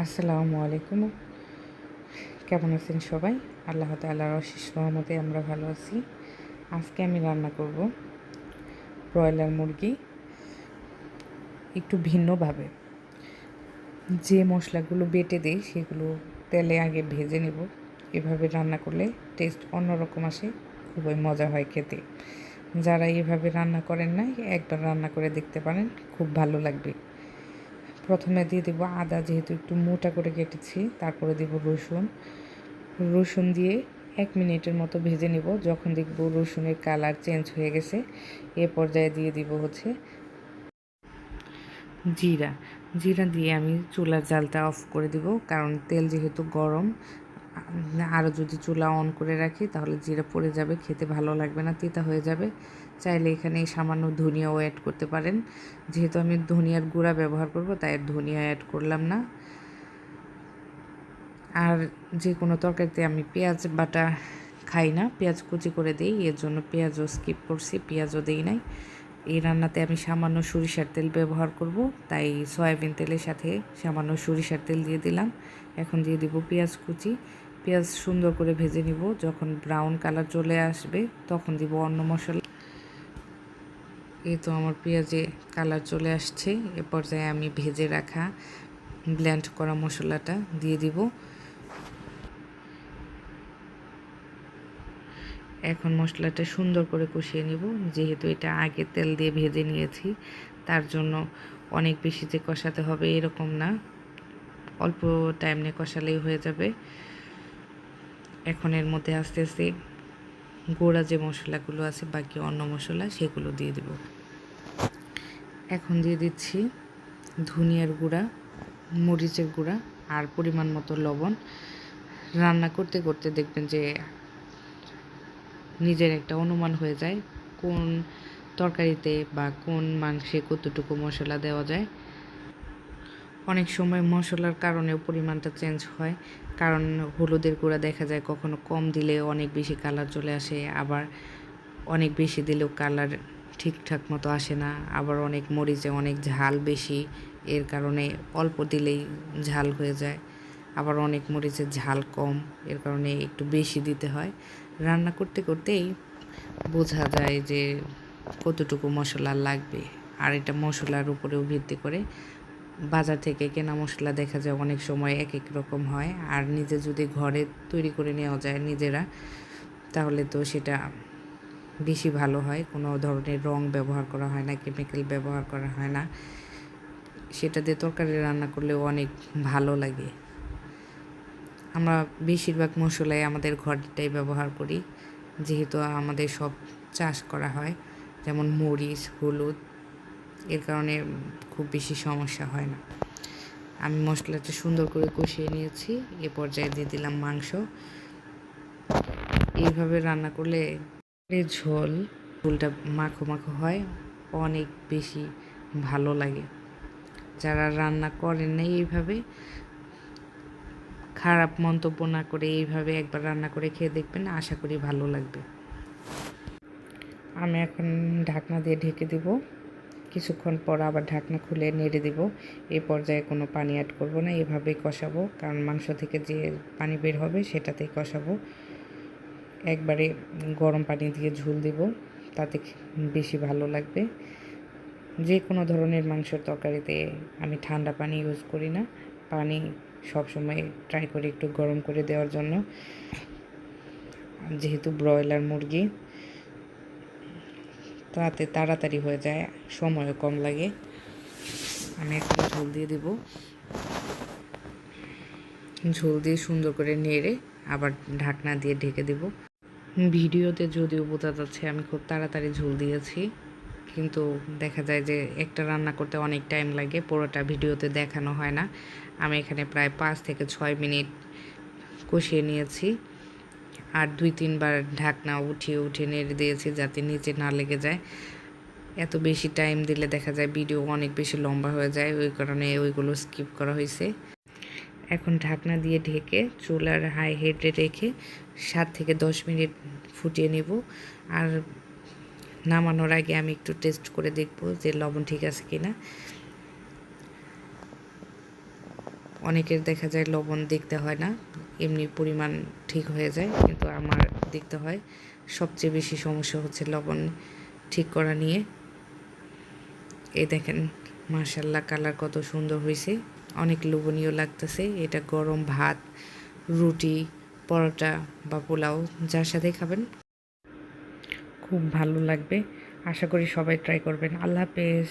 আসসালামু আলাইকুম। কেমন আছেন সবাই? আল্লাহ তাআলার অশেষ রহমতে আমরা ভালো আছি। আজকে আমি রান্না করব ব্রয়লার মুরগি একটু ভিন্নভাবে। যে মশলাগুলো বেটে দেই সেগুলো তেলে আগে ভেজে নেব। এভাবে রান্না করলে টেস্ট অন্যরকম আসে, খুবই মজা হয় খেতে। যারা এভাবে রান্না করেন নাই একবার রান্না করে দেখতে পারেন, খুব ভালো লাগবে। প্রথমে দিয়ে দেবো আদা, যেহেতু একটু মোটা করে কেটেছি। তারপরে দেবো রসুন দিয়ে 1 মিনিটের মতো ভেজে নেব। যখন দেখব রসুনের কালার চেঞ্জ হয়ে গেছে, এ পর্যায়ে দিয়ে দিব জিরা। জিরা দিয়ে আমি চুলার জালটা অফ করে দিব, কারণ তেল যেহেতু গরম। আরও যদি চুলা অন করে রাখি তাহলে জিরা পড়ে যাবে, খেতে ভালো লাগবে না, তিতা হয়ে যাবে। চাইলে এখানে সামান্য ধনিয়াও অ্যাড করতে পারেন। যেহেতু আমি ধনিয়ার গুঁড়া ব্যবহার করব, তাই ধনিয়া অ্যাড করলাম না। আর যে কোনো তরকারিতে আমি পেঁয়াজ বাটা খাই না, পেঁয়াজ কুচি করে দিই, এর জন্য পেঁয়াজও স্কিপ করছি, পেঁয়াজও দিই নাই। এই রান্নাতে আমি সামান্য সরিষার তেল ব্যবহার করব, তাই সয়াবিন তেলের সাথে সামান্য সরিষার তেল দিয়ে দিলাম। এখন দিয়ে দিব পেঁয়াজ কুচি। পেঁয়াজ সুন্দর করে ভেজে নিব। যখন ব্রাউন কালার চলে আসবে তখন দিব অন্য মশলা। এই তো আমার পেঁয়াজে কালার চলে আসছে। এ পর্যায়ে আমি ভেজে রাখা ব্লেন্ড করা মশলাটা দিয়ে দিব। এখন মশলাটা সুন্দর করে কষিয়ে নিব। যেহেতু এটা আগে তেল দিয়ে ভেজে নিয়েছি, তার জন্য অনেক বেশি যে কষাতে হবে এরকম না, অল্প টাইম নিয়ে কষালেই হয়ে যাবে। এখন এর মধ্যে আস্তে আস্তে গোড়া যে মশলাগুলো আছে, বাকি অন্য মশলা, সেগুলো দিয়ে দেব। এখন দিয়ে দিচ্ছি ধনিয়ার গুঁড়া, মরিচের গুঁড়া আর পরিমাণ মতো লবণ। রান্না করতে করতে দেখবেন যে নিজের একটা অনুমান হয়ে যায় কোন তরকারিতে বা কোন মাংসে কতটুকু মশলা দেওয়া যায়। অনেক সময় মশলার কারণেও পরিমাণটা চেঞ্জ হয়, কারণ হলুদের গুঁড়া দেখা যায় কখনো কম দিলে অনেক বেশি কালার চলে আসে, আবার অনেক বেশি দিলেও কালার ঠিকঠাক মতো আসে না। আবার অনেক মরিচে অনেক ঝাল বেশি, এর কারণে অল্প দিলেই ঝাল হয়ে যায়। আবার অনেক মরিচের ঝাল কম, এর কারণে একটু বেশি দিতে হয়। রান্না করতে করতেই বোঝা যায় যে কতটুকু মশলা লাগবে। আর এটা মশলার উপরেও ভিত্তি করে। বাজার থেকে কেনা মশলা দেখা যায় অনেক সময় এক এক রকম হয়, আর নিজে যদি ঘরে তৈরি করে নেওয়া যায় নিজেরা, তাহলে তো সেটা বেশি ভালো হয়। কোনো ধরনের রং ব্যবহার করা হয় না, কেমিক্যাল ব্যবহার করা হয় না। সেটা দিয়ে তরকারি রান্না করলেও অনেক ভালো লাগে। আমরা বেশিরভাগ মশলাই আমাদের ঘরটাই ব্যবহার করি, যেহেতু আমাদের সব চাষ করা হয়, যেমন মরিচ, হলুদ, এর কারণে খুব বেশি সমস্যা হয় না। আমি মশলাটা সুন্দর করে কষিয়ে নিয়েছি। এ পর্যায়ে দিয়ে দিলাম মাংস। এইভাবে রান্না করলে ঝোলটা মাখো মাখো হয়, অনেক বেশি ভালো লাগে। যারা রান্না করেন না এইভাবে, খারাপ মন্তব্য না করে এইভাবে একবার রান্না করে খেয়ে দেখবেন, আশা করি ভালো লাগবে। আমি এখন ঢাকনা দিয়ে ঢেকে দেব। কিছুক্ষণ পর আবার ঢাকনা খুলে নেড়ে দেব। এই পর্যায়ে কোনো পানি অ্যাড করব না, এভাবেই কষাবো, কারণ মাংস থেকে যে পানি বের হবে সেটাতেই কষাবো। একবারে গরম পানি দিয়ে ঝোল দেব, তাতে বেশি ভালো লাগবে। যে কোনো ধরনের মাংসের তরকারিতে আমি ঠান্ডা পানি ইউজ করি না, পানি সবসময় ট্রাই করি একটু গরম করে দেওয়ার জন্য। যেহেতু ব্রয়লার মুরগি, তাতে তাড়াতাড়ি হয়ে যায়, সময়ও কম লাগে। আমি একটু ঝোল দিয়ে দেব। ঝোল দিয়ে সুন্দর করে নেড়ে আবার ঢাকনা দিয়ে ঢেকে দেব। ভিডিওতে যদিও বোঝা যাচ্ছে আমি খুব তাড়াতাড়ি ঝোল দিয়েছি, কিন্তু দেখা যায় যে একটা রান্না করতে অনেক টাইম লাগে, পুরোটা ভিডিওতে দেখানো হয় না। আমি এখানে প্রায় 5 থেকে 6 মিনিট কষিয়ে নিয়েছি, আর 2-3 বার ঢাকনা উঠিয়ে নেড়ে দিয়েছি যাতে নিচে না লেগে যায়। এত বেশি টাইম দিলে দেখা যায় ভিডিও অনেক বেশি লম্বা হয়ে যায়, ওই কারণে ওইগুলো স্কিপ করা হয়েছে। এখন ঢাকনা দিয়ে ঢেকে চুলার হাই হিটে রেখে 7 থেকে 10 মিনিট ফুটিয়ে নেব। আর নামানোর আগে আমি একটু টেস্ট করে দেখব যে লবণ ঠিক আছে কিনা। অনেকের দেখা যায় লবণ দেখতে হয় না, এমনি পরিমাণ ঠিক হয়ে যায়, কিন্তু আমার দেখতে হয়। সবচেয়ে বেশি সমস্যা হচ্ছে লবণ ঠিক করা নিয়ে। এই দেখেন মাশাআল্লাহ কালার কত সুন্দর হয়েছে, অনেক লোভনীয় লাগতেছে। এটা গরম ভাত, রুটি, পরোটা বা পোলাও যার সাথে খাবেন খুব ভালো লাগবে। আশা করি সবাই ট্রাই করবেন। আল্লাহ হাফেজ।